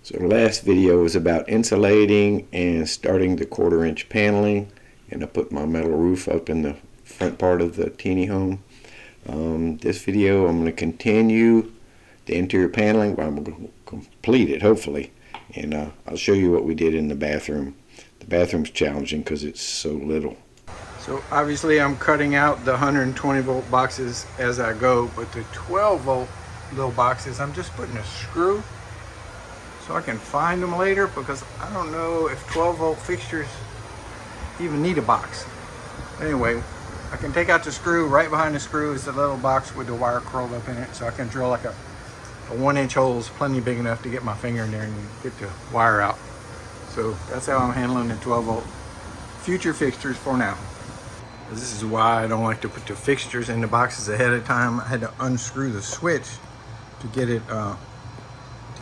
So the last video was about insulating and starting the 1/4-inch paneling, and I put my metal roof up in the front part of the teeny home. This video I'm going to continue the interior paneling, but I'm going to complete it hopefully, and I'll show you what we did in the bathroom. The bathroom's challenging because it's so little. So obviously I'm cutting out the 120 volt boxes as I go, but the 12 volt little boxes I'm just putting a screw so I can find them later, because I don't know if 12 volt fixtures even need a box. Anyway, I can take out the screw. Right behind the screw is the little box with the wire curled up in it, so I can drill like a 1-inch hole is plenty big enough to get my finger in there and get the wire out. So that's how I'm handling the 12 volt future fixtures for now. This is why I don't like to put the fixtures in the boxes ahead of time. I had to unscrew the switch to get it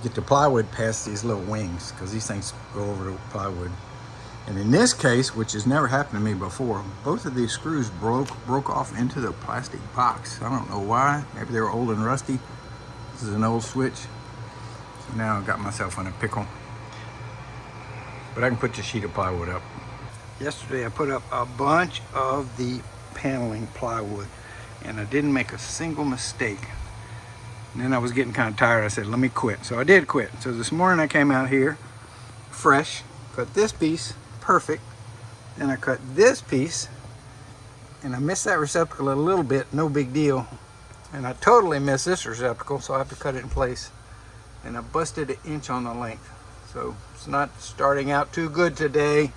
get the plywood past these little wings, because these things go over the plywood. And in this case, which has never happened to me before, both of these screws broke off into the plastic box. I don't know why. Maybe they were old and rusty. This is an old switch. So now I've got myself in a pickle. But I can put the sheet of plywood up. Yesterday I put up a bunch of the paneling plywood, and I didn't make a single mistake. And then I was getting kind of tired. I said, let me quit. So I did quit. So this morning I came out here fresh, cut this piece perfect, then I cut this piece, and I missed that receptacle a little bit, no big deal, and I totally missed this receptacle, so I have to cut it in place, and I busted 1 inch on the length. So it's not starting out too good today,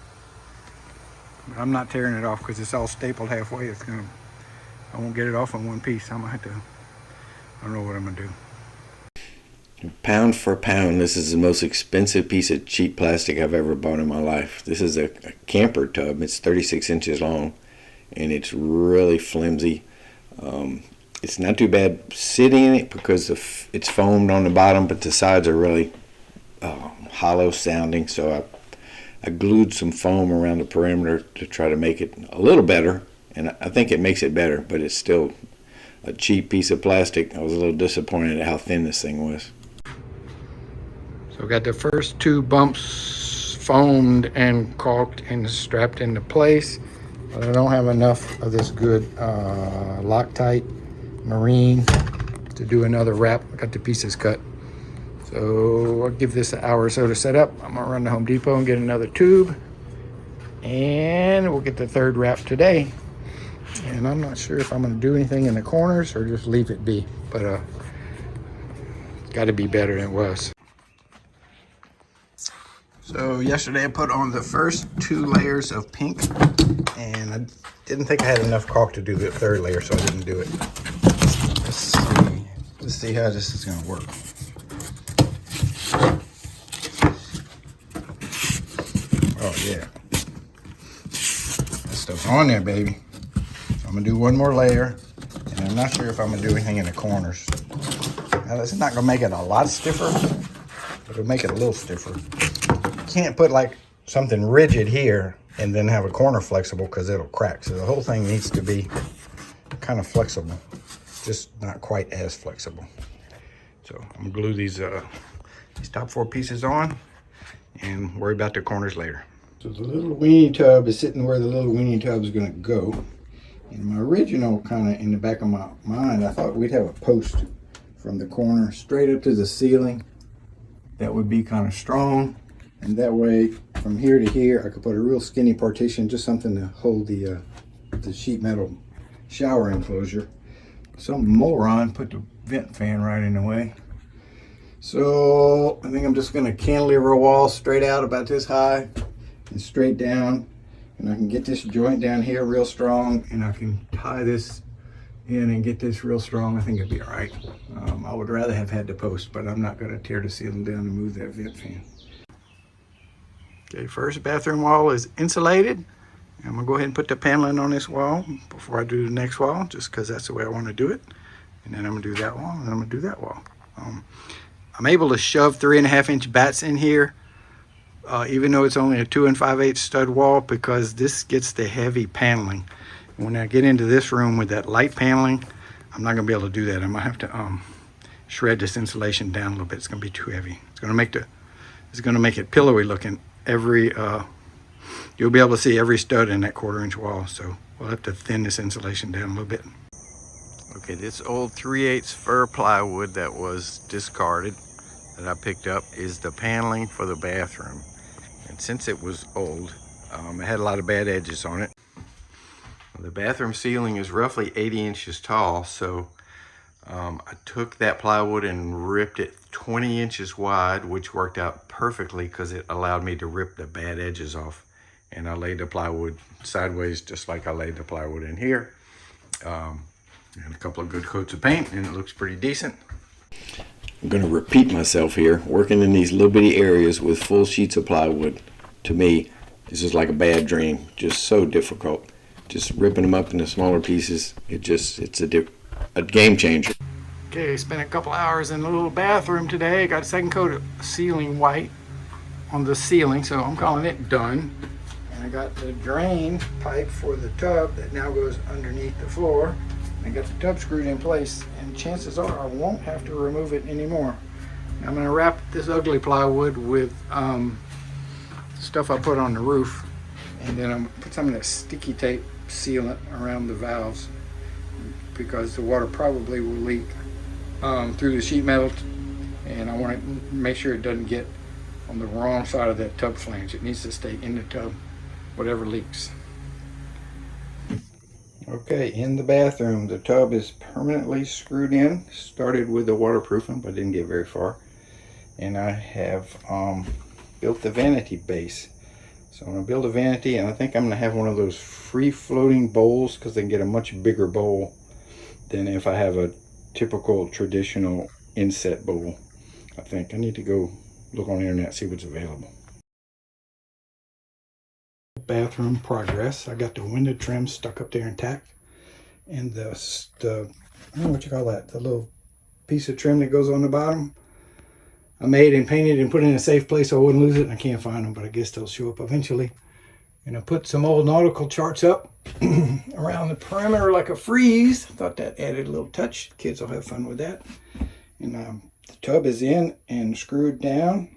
but I'm not tearing it off because it's all stapled halfway. I won't get it off in one piece. I'm gonna have to, I don't know what I'm gonna do. Pound for pound, this is the most expensive piece of cheap plastic I've ever bought in my life. This is a camper tub. It's 36 inches long, and it's really flimsy. It's not too bad sitting in it because it's foamed on the bottom, but the sides are really hollow sounding. So I glued some foam around the perimeter to try to make it a little better, and I think it makes it better, but it's still a cheap piece of plastic. I was a little disappointed at how thin this thing was. So I got the first 2 bumps foamed and caulked and strapped into place, but I don't have enough of this good Loctite marine to do another wrap. I got the pieces cut. So I'll give this an hour or so to set up. I'm gonna run to Home Depot and get another tube, and we'll get the 3rd wrap today. And I'm not sure if I'm gonna do anything in the corners or just leave it be, but it's gotta be better than it was. So yesterday I put on the first 2 layers of pink, and I didn't think I had enough caulk to do the 3rd layer, so I didn't do it. Let's see how this is gonna work. Oh yeah, that stuff's on there, baby. So I'm gonna do 1 more layer, and I'm not sure if I'm gonna do anything in the corners. Now this is not gonna make it a lot stiffer, but it'll make it a little stiffer. Can't put like something rigid here and then have a corner flexible, because it'll crack. So the whole thing needs to be kind of flexible, just not quite as flexible. So I'm gonna glue these top 4 pieces on and worry about the corners later. So the little weenie tub is sitting where the little weenie tub is gonna go. And my original, kind of in the back of my mind, I thought we'd have a post from the corner straight up to the ceiling that would be kind of strong. And that way, from here to here, I could put a real skinny partition, just something to hold the sheet metal shower enclosure. Some moron put the vent fan right in the way. So I think I'm just gonna cantilever a wall straight out about this high and straight down. And I can get this joint down here real strong, and I can tie this in and get this real strong. I think it'll be all right. I would rather have had the post, but I'm not gonna tear the ceiling down and move that vent fan. Okay, first bathroom wall is insulated. I'm gonna go ahead and put the paneling on this wall before I do the next wall, just because that's the way I want to do it. And then I'm gonna do that wall, and then I'm gonna do that wall. I'm able to shove 3.5 inch bats in here, even though it's only a 2 5/8 stud wall, because this gets the heavy paneling. When I get into this room with that light paneling, I'm not gonna be able to do that. I'm gonna have to shred this insulation down a little bit. It's gonna be too heavy. It's gonna make the is going to make it pillowy looking. You'll be able to see every stud in that 1/4-inch wall, so we'll have to thin this insulation down a little bit. Okay, this old 3/8 fir plywood that was discarded that I picked up is the paneling for the bathroom. And since it was old, it had a lot of bad edges on it. The bathroom ceiling is roughly 80 inches tall, so I took that plywood and ripped it 20 inches wide, which worked out perfectly because it allowed me to rip the bad edges off. And I laid the plywood sideways just like I laid the plywood in here. And a couple of good coats of paint, and it looks pretty decent. I'm going to repeat myself here. Working in these little bitty areas with full sheets of plywood, to me, this is like a bad dream. Just so difficult. Just ripping them up into smaller pieces, it's a game changer. Okay, spent a couple hours in the little bathroom today. Got a second coat of ceiling white on the ceiling, so I'm calling it done. And I got the drain pipe for the tub that now goes underneath the floor. I got the tub screwed in place, and chances are I won't have to remove it anymore. Now I'm going to wrap this ugly plywood with stuff I put on the roof, and then I'm going to put some of that sticky tape sealant around the valves because the water probably will leak through the sheet metal, and I want to make sure it doesn't get on the wrong side of that tub flange. It needs to stay in the tub, whatever leaks. Okay, in the bathroom, the tub is permanently screwed in. Started with the waterproofing, but didn't get very far. And I have built the vanity base. So I'm going to build a vanity, and I think I'm going to have one of those free-floating bowls because they can get a much bigger bowl than if I have a typical traditional inset bowl. I think I need to go look on the internet, see what's available. Bathroom progress. I got the window trim stuck up there intact, and the I don't know what you call that, the little piece of trim that goes on the bottom, I made and painted and put in a safe place so I wouldn't lose it, and I can't find them, but I guess they'll show up eventually. And I put some old nautical charts up around the perimeter like a frieze. Thought that added a little touch. Kids will have fun with that. And the tub is in and screwed down,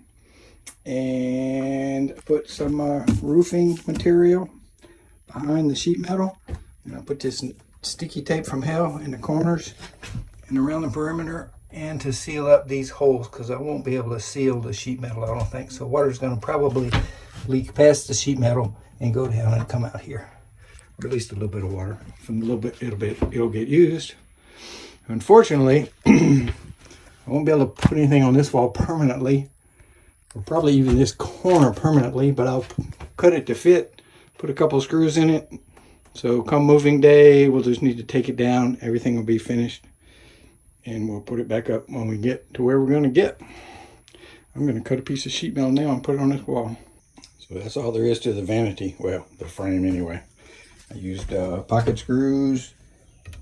and put some roofing material behind the sheet metal, and I put this sticky tape from hell in the corners and around the perimeter, and to seal up these holes because I won't be able to seal the sheet metal, I don't think. So water's going to probably leak past the sheet metal and go down and come out here, or at least a little bit of water. From a little bit it'll get used. Unfortunately, I won't be able to put anything on this wall permanently, or probably even this corner permanently, but I'll cut it to fit, put a couple screws in it. So come moving day, we'll just need to take it down. Everything will be finished, and we'll put it back up when we get to where we're going to get. I'm going to cut a piece of sheet metal now and put it on this wall. So that's all there is to the vanity. Well, the frame anyway. I used pocket screws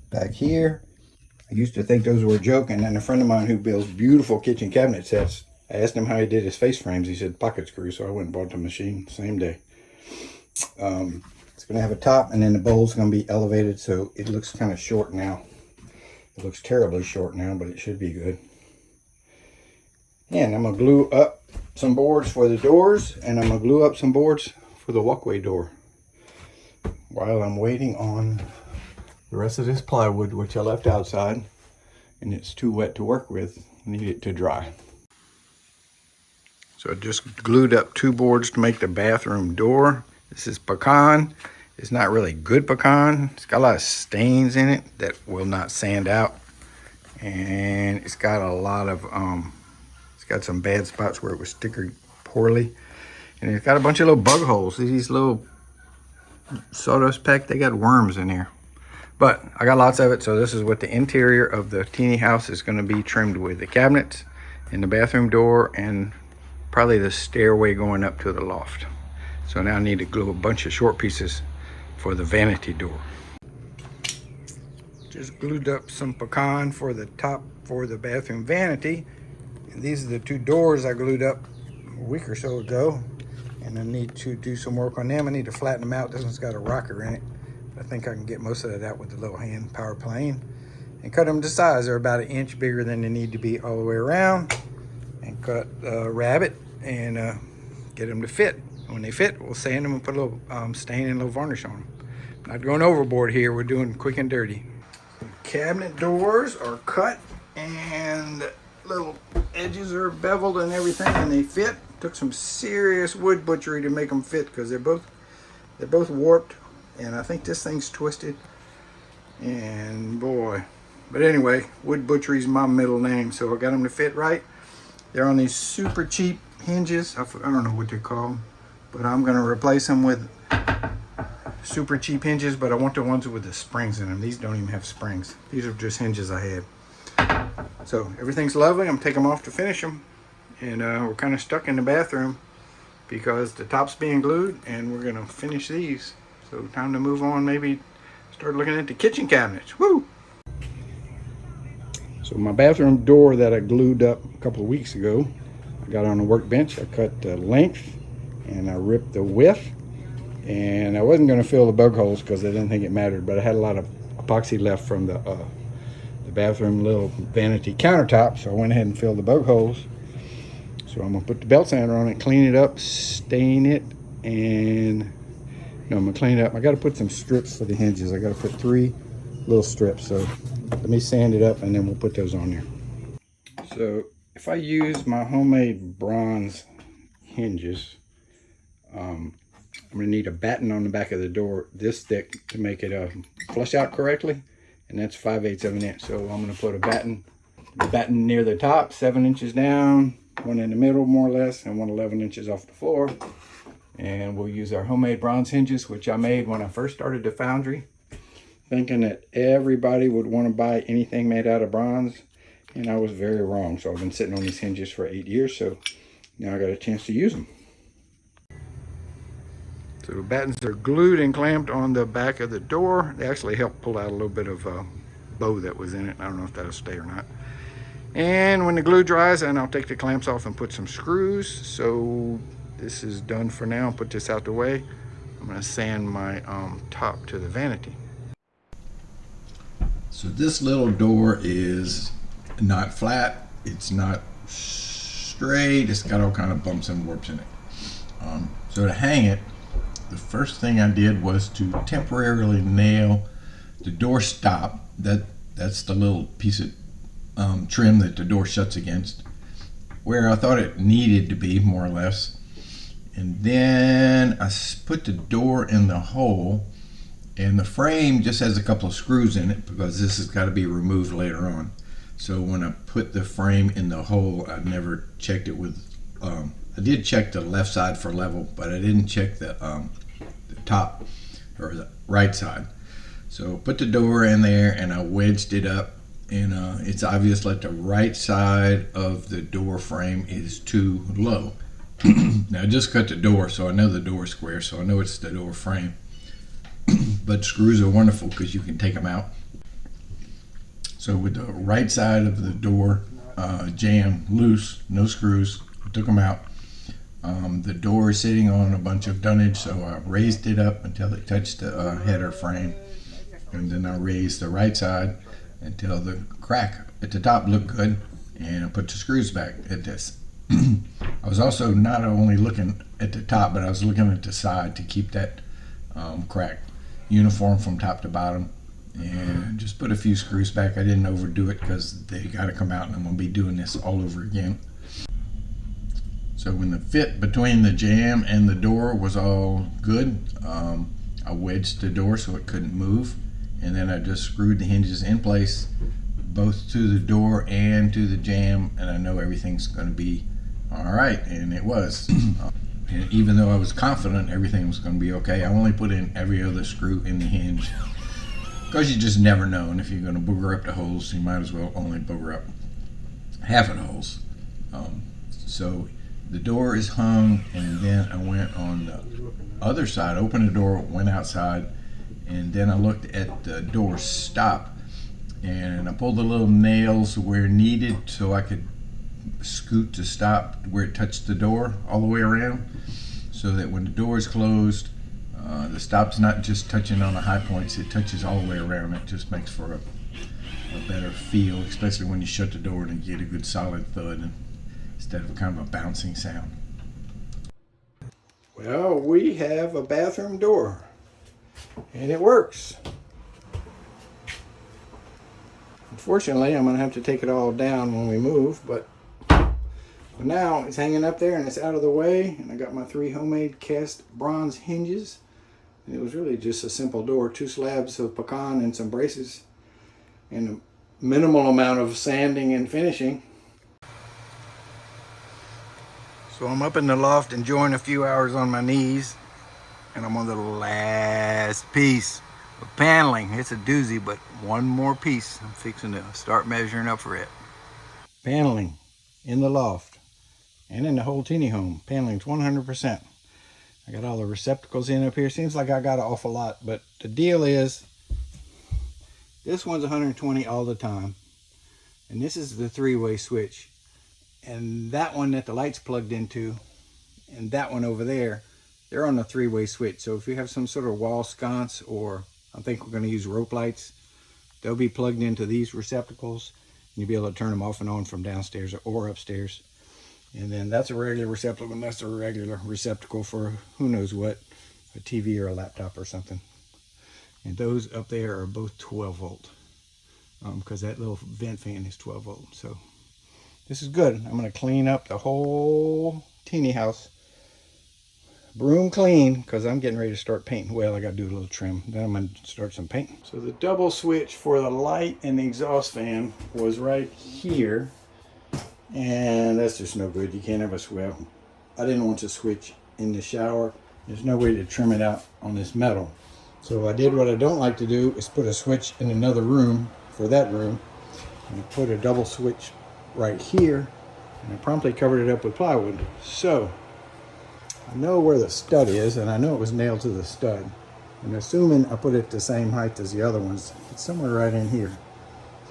back here. I used to think those were a joke, and then a friend of mine who builds beautiful kitchen cabinet sets, I asked him how he did his face frames. He said pocket screws, so I went and bought the machine same day. It's going to have a top, and then the bowl's going to be elevated, so it looks kind of short now. It looks terribly short now, but it should be good. And I'm going to glue up some boards for the doors, and I'm going to glue up some boards for the walkway door while I'm waiting on the rest of this plywood, which I left outside, and it's too wet to work with. I need it to dry. So I just glued up 2 boards to make the bathroom door. This is pecan. It's not really good pecan. It's got a lot of stains in it that will not sand out. And it's got a lot of, it's got some bad spots where it was stickered poorly. And it's got a bunch of little bug holes. These little sawdust peck, they got worms in here. But I got lots of it, so this is what the interior of the teeny house is going to be trimmed with. The cabinets and the bathroom door and probably the stairway going up to the loft. So now I need to glue a bunch of short pieces for the vanity door. Just glued up some pecan for the top for the bathroom vanity. And these are the 2 doors I glued up a week or so ago. And I need to do some work on them. I need to flatten them out. This one's got a rocker in it. I think I can get most of that out with the little hand power plane. And cut them to size. They're about 1 inch bigger than they need to be all the way around. And cut a rabbet and get them to fit. When they fit, we'll sand them and put a little stain and a little varnish on them. Not going overboard here, we're doing quick and dirty. Cabinet doors are cut and the little edges are beveled and everything, and they fit. Took some serious wood butchery to make them fit because they're both warped, and I think this thing's twisted. And boy, but anyway, wood butchery's my middle name, so I got them to fit right. They're on these super cheap hinges. I don't know what they're called, but I'm going to replace them with super cheap hinges, but I want the ones with the springs in them. These don't even have springs. These are just hinges I had. So everything's lovely. I'm taking them off to finish them, and we're kind of stuck in the bathroom because the top's being glued, and we're going to finish these. So time to move on, maybe start looking at the kitchen cabinets. Woo! So my bathroom door that I glued up a couple of weeks ago, I got on a workbench. I cut the length and I ripped the width, and I wasn't going to fill the bug holes because I didn't think it mattered, but I had a lot of epoxy left from the bathroom little vanity countertop, so I went ahead and filled the bug holes. So I'm going to put the belt sander on it, clean it up, stain it, and no, I'm going to clean it up. I got to put some strips for the hinges. I got to put 3 little strips, so let me sand it up and then we'll put those on there. So if I use my homemade bronze hinges, I'm going to need a batten on the back of the door this thick to make it flush out correctly, and that's 5/8 of an inch. So I'm going to put a batten near the top, 7 inches down, one in the middle more or less, and one 11 inches off the floor. And we'll use our homemade bronze hinges, which I made when I first started the foundry, thinking that everybody would want to buy anything made out of bronze, and I was very wrong. So I've been sitting on these hinges for 8 years, so now I got a chance to use them. So the battens are glued and clamped on the back of the door. They actually help pull out a little bit of bow that was in it. I don't know if that'll stay or not. And when the glue dries, then I'll take the clamps off and put some screws. So this is done for now. Put this out the way. I'm going to sand my top to the vanity. So this little door is not flat, it's not straight, it's got all kind of bumps and warps in it. So to hang it, the first thing I did was to temporarily nail the door stop. That's the little piece of trim that the door shuts against, where I thought it needed to be, more or less. And then I put the door in the hole, and the frame just has a couple of screws in it because this has got to be removed later on. So when I put the frame in the hole, I never checked it with, I did check the left side for level, but I didn't check the top or the right side. So put the door in there and I wedged it up, and it's obvious that the right side of the door frame is too low. Now I just cut the door, so I know the door is square, so I know it's the door frame. But screws are wonderful because you can take them out. So with the right side of the door jamb loose, no screws, I took them out. The door is sitting on a bunch of dunnage, so I raised it up until it touched the header frame, and then I raised the right side until the crack at the top looked good, and I put the screws back at this. I was also not only looking at the top, but I was looking at the side to keep that crack uniform from top to bottom, and just put a few screws back. I didn't overdo it because they got to come out and I'm going to be doing this all over again. So when the fit between the jamb and the door was all good, I wedged the door so it couldn't move, and then I just screwed the hinges in place both to the door and to the jamb, and I know everything's going to be all right, and it was. And even though I was confident everything was going to be okay, I only put in every other screw in the hinge because you just never know, and if you're going to booger up the holes, you might as well only booger up half of the holes. So the door is hung, and then I went on the other side, opened the door, went outside, and then I looked at the door stop, and I pulled the little nails where needed so I could scoot to stop where it touched the door all the way around, so that when the door is closed, the stop's not just touching on the high points, it touches all the way around. It just makes for a better feel, especially when you shut the door and you get a good solid thud instead of kind of a bouncing sound. Well, we have a bathroom door, and it works. Unfortunately, I'm going to have to take it all down when we move, but for now it's hanging up there and it's out of the way, and I got my 3 homemade cast bronze hinges. And it was really just a simple door, 2 slabs of pecan and some braces, and a minimal amount of sanding and finishing. So I'm up in the loft enjoying a few hours on my knees, and I'm on the last piece of paneling. It's a doozy, but one more piece. I'm fixing to start measuring up for it. Paneling in the loft and in the whole teeny home. Paneling's 100%. I got all the receptacles in up here. Seems like I got an awful lot, but the deal is this one's 120 all the time, and this is the 3-way switch, and that one that the light's plugged into and that one over there, they're on a 3-way switch. So if you have some sort of wall sconce, or I think we're going to use rope lights, they'll be plugged into these receptacles, and you'll be able to turn them off and on from downstairs or upstairs. And then that's a regular receptacle, and that's a regular receptacle for who knows what, a TV or a laptop or something. And those up there are both 12 volt, because that little vent fan is 12 volt. So this is good. I'm going to clean up the whole teeny house. Broom clean, because I'm getting ready to start painting. Well, I got to do a little trim. Then I'm going to start some painting. So the double switch for the light and the exhaust fan was right here. And that's just no good. You can't have a switch. I didn't want to switch in the shower. There's no way to trim it out on this metal. So I did what I don't like to do, is put a switch in another room for that room. And I put a double switch right here, and I promptly covered it up with plywood. So I know where the stud is, and I know it was nailed to the stud. And assuming I put it the same height as the other ones, it's somewhere right in here.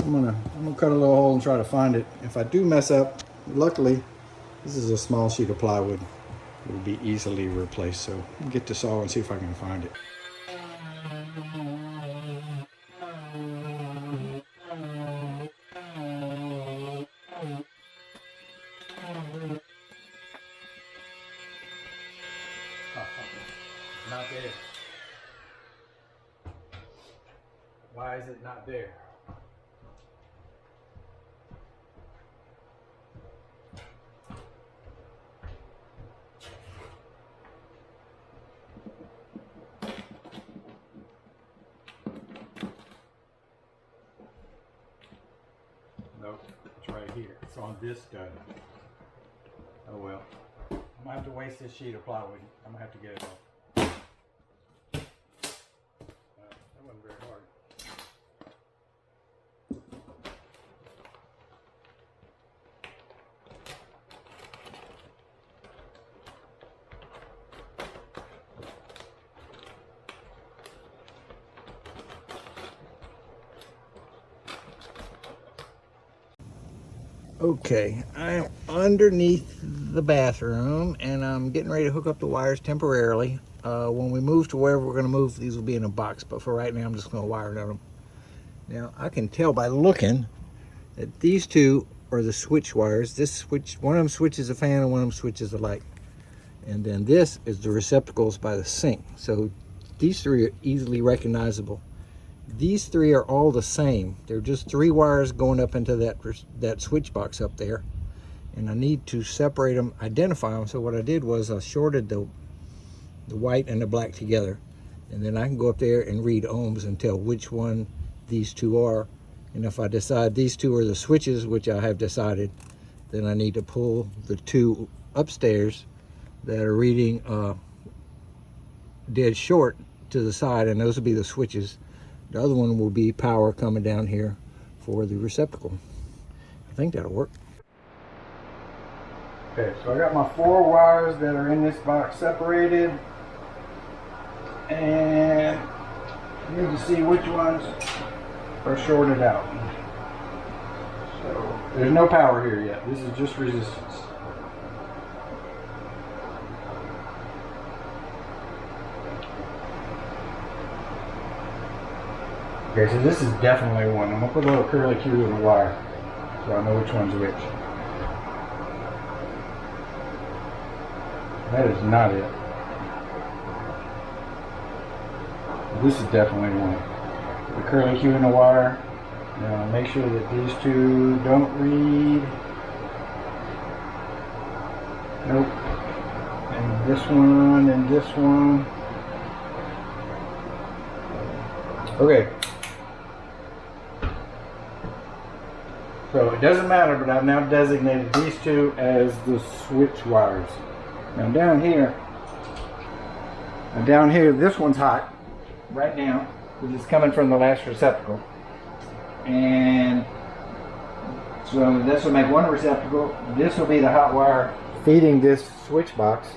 I'm gonna cut a little hole and try to find it. If I do mess up, luckily this is a small sheet of plywood. It will be easily replaced. So I'll get the saw and see if I can find it. Not there. Why is it not there? Nope, it's right here. It's on this stud. Oh well. I'm gonna have to waste this sheet of plywood. I'm gonna have to get it off. That wasn't very hard. Okay, I'm underneath the bathroom, and I'm getting ready to hook up the wires temporarily. When we move to wherever we're going to move, these will be in a box, but for right now I'm just going to wire them. Now I can tell by looking that these two are the switch wires. This switch, one of them switches a fan and one of them switches a light. And then this is the receptacles by the sink. So these 3 are easily recognizable. These 3 are all the same. They're just 3 wires going up into that switch box up there. And I need to separate them, identify them. So what I did was I shorted the white and the black together. And then I can go up there and read ohms and tell which one these 2 are. And if I decide these 2 are the switches, which I have decided, then I need to pull the 2 upstairs that are reading dead short to the side, and those will be the switches. The other one will be power coming down here for the receptacle. I think that'll work. Okay, so I got my 4 wires that are in this box separated, and I need to see which ones are shorted out. So there's no power here yet. This is just resistance. Okay, so this is definitely one. I'm gonna put a little curlicue in the wire so I know which one's which. That is not it. This is definitely one. The curly Q in the wire. Now make sure that these two don't read. Nope. And this one and this one. Okay. So it doesn't matter, but I've now designated these two as the switch wires. Now down here, this one's hot right now because it's coming from the last receptacle. And so this will make one receptacle. This will be the hot wire feeding this switch box.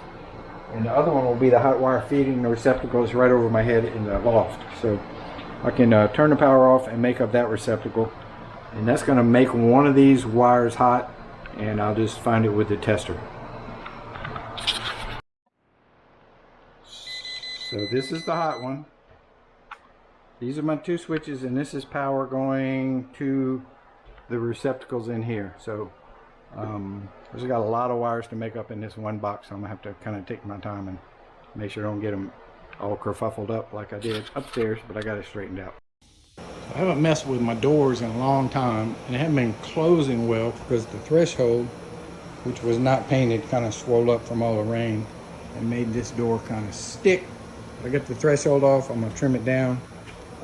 And the other one will be the hot wire feeding the receptacles right over my head in the loft. So I can turn the power off and make up that receptacle. And that's going to make one of these wires hot, and I'll just find it with the tester. So this is the hot one. These are my two switches, and this is power going to the receptacles in here. So there's got a lot of wires to make up in this one box, so I'm going to have to kind of take my time and make sure I don't get them all kerfuffled up like I did upstairs, but I got it straightened out. I haven't messed with my doors in a long time, and they haven't been closing well because the threshold, which was not painted, kind of swelled up from all the rain and made this door kind of stick. I got the threshold off. I'm going to trim it down.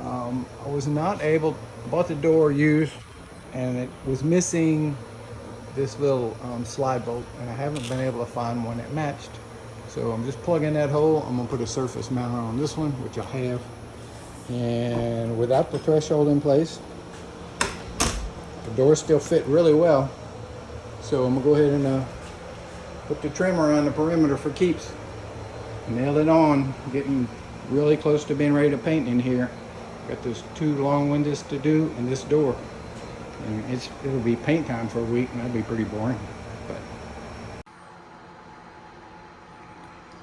I was not able, bought the door used, and it was missing this little slide bolt, and I haven't been able to find one that matched. So I'm just plugging that hole. I'm going to put a surface mount on this one, which I have. And without the threshold in place, the doors still fit really well. So I'm gonna go ahead and put the trimmer on the perimeter for keeps. Nail it on, getting really close to being ready to paint in here. Got those two long windows to do and this door. And it'll be paint time for a week, and that'll be pretty boring.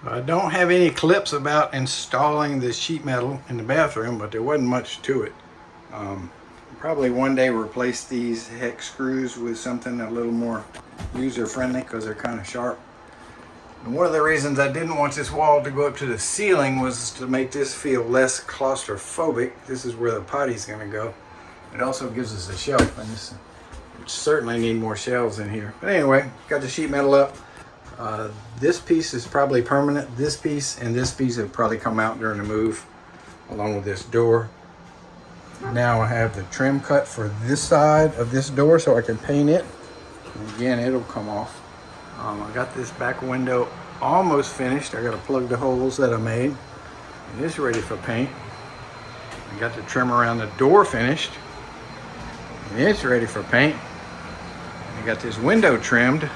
I don't have any clips about installing this sheet metal in the bathroom, but there wasn't much to it. Probably one day replace these hex screws with something a little more user-friendly because they're kind of sharp. And one of the reasons I didn't want this wall to go up to the ceiling was to make this feel less claustrophobic. This is where the potty's going to go. It also gives us a shelf, and this certainly need more shelves in here. But anyway, got the sheet metal up. This piece is probably permanent. This piece and this piece will probably come out during the move along with this door. Now I have the trim cut for this side of this door so I can paint it. And again, it'll come off. I got this back window almost finished. I got to plug the holes that I made. And it's ready for paint. I got the trim around the door finished. And it's ready for paint. I got this window trimmed.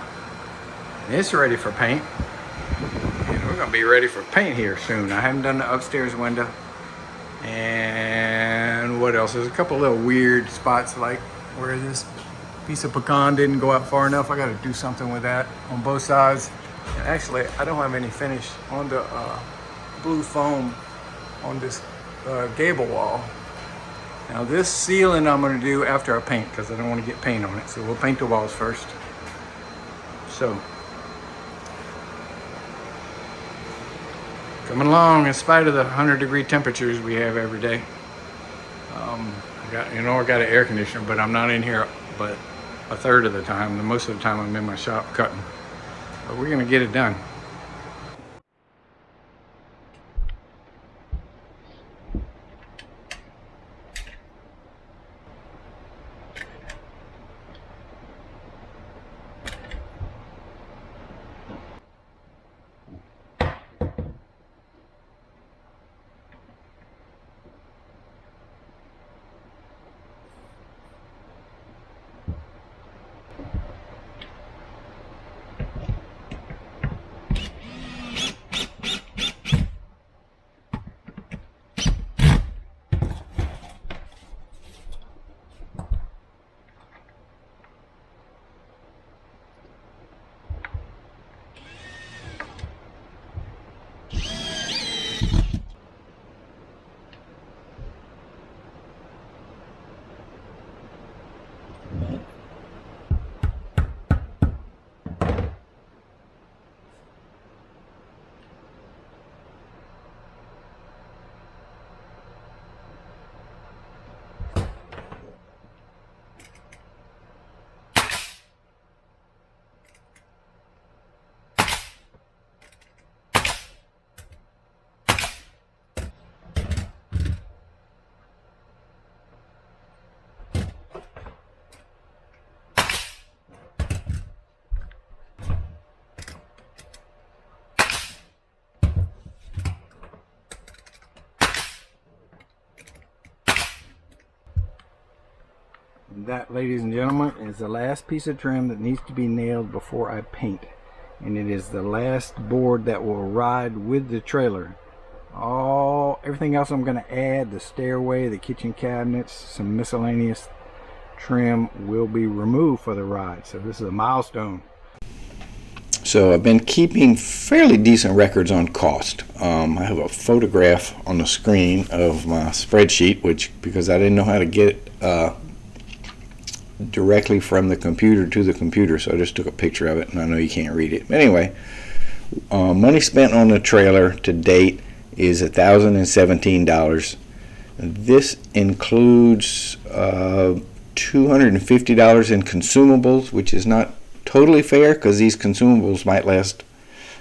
It's ready for paint, and we're going to be ready for paint here soon. I haven't done the upstairs window. And what else? There's a couple little weird spots, like where this piece of pecan didn't go out far enough. I got to do something with that on both sides. And actually, I don't have any finish on the blue foam on this gable wall. Now this ceiling I'm going to do after I paint because I don't want to get paint on it. So we'll paint the walls first. So coming along in spite of the 100-degree temperatures we have every day. I got an air conditioner, but I'm not in here but a third of the time. Most of the time I'm in my shop cutting. But we're gonna get it done. that, ladies and gentlemen, is the last piece of trim that needs to be nailed before I paint. And it is the last board that will ride with the trailer. Everything else I'm going to add, the stairway, the kitchen cabinets, some miscellaneous trim will be removed for the ride. So this is a milestone. So I've been keeping fairly decent records on cost. I have a photograph on the screen of my spreadsheet, which, because I didn't know how to get it directly from the computer to the computer, so I just took a picture of it, and I know you can't read it. But anyway, money spent on the trailer to date is $1,017. This includes $250 in consumables, which is not totally fair because these consumables might last,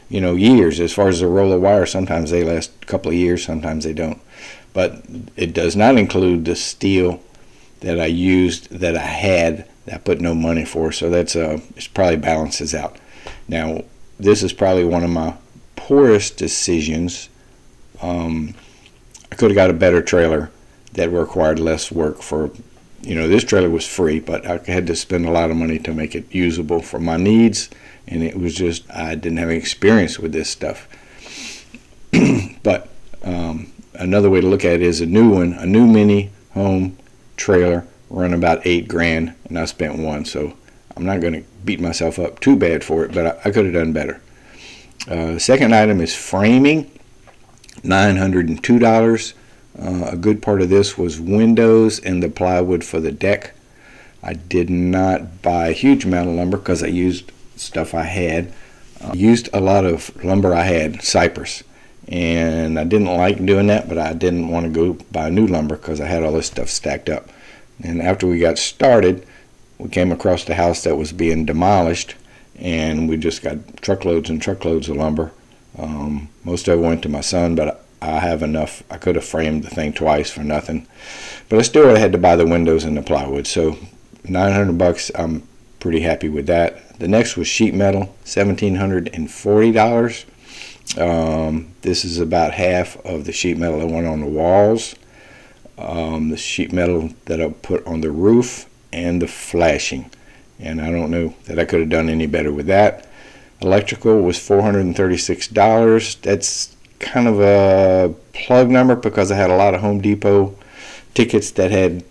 years. As far as the roll of wire, sometimes they last a couple of years, sometimes they don't. But it does not include the steel that I used, that I put no money for. So that's it probably balances out. Now, this is probably one of my poorest decisions. I could have got a better trailer that required less work for. This trailer was free, but I had to spend a lot of money to make it usable for my needs, and it was just, I didn't have any experience with this stuff. But another way to look at it is a new mini home trailer run about $8,000, and I spent $1, so I'm not going to beat myself up too bad for it, but I could have done better. Second item is framing, $902. A good part of this was windows and the plywood for the deck. I did not buy a huge amount of lumber because I used stuff I had. Used a lot of lumber I had, cypress, and I didn't like doing that, but I didn't want to go buy new lumber because I had all this stuff stacked up. And after we got started, we came across the house that was being demolished, and we just got truckloads and truckloads of lumber. Most of it went to my son, but I have enough. I could have framed the thing twice for nothing, but I still would have had to buy the windows and the plywood. So $900, I'm pretty happy with that. The next was sheet metal, $1,740. This is about half of the sheet metal that went on the walls, the sheet metal that I put on the roof, and the flashing. And I don't know that I could have done any better with that. Electrical was $436. That's kind of a plug number because I had a lot of Home Depot tickets that had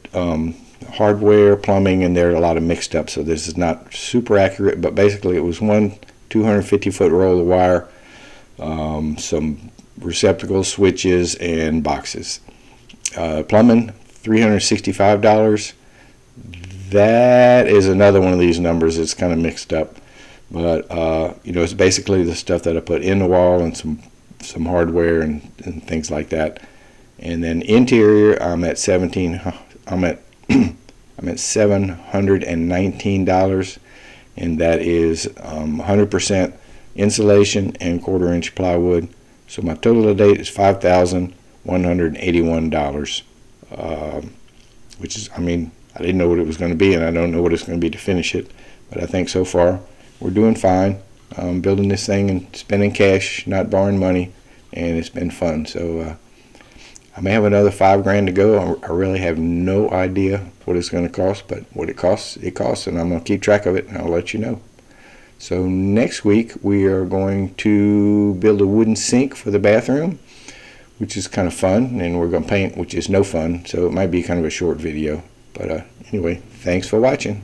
hardware, plumbing, and they're a lot of mixed up, so this is not super accurate, but basically it was one 250-foot roll of wire, some receptacles, switches, and boxes. Plumbing, $365. That is another one of these numbers that's kind of mixed up, but it's basically the stuff that I put in the wall and some hardware and things like that. And then interior, I'm at $719, and that is 100% insulation and 1/4-inch plywood. So my total to date is $5,181, which is, I didn't know what it was going to be, and I don't know what it's going to be to finish it, but I think so far we're doing fine. Building this thing and spending cash, not borrowing money, and it's been fun. So I may have another $5,000 to go. I really have no idea what it's going to cost, but what it costs, and I'm going to keep track of it, and I'll let you know. So next week we are going to build a wooden sink for the bathroom, which is kind of fun, and we're going to paint, which is no fun, so it might be kind of a short video. But anyway, thanks for watching.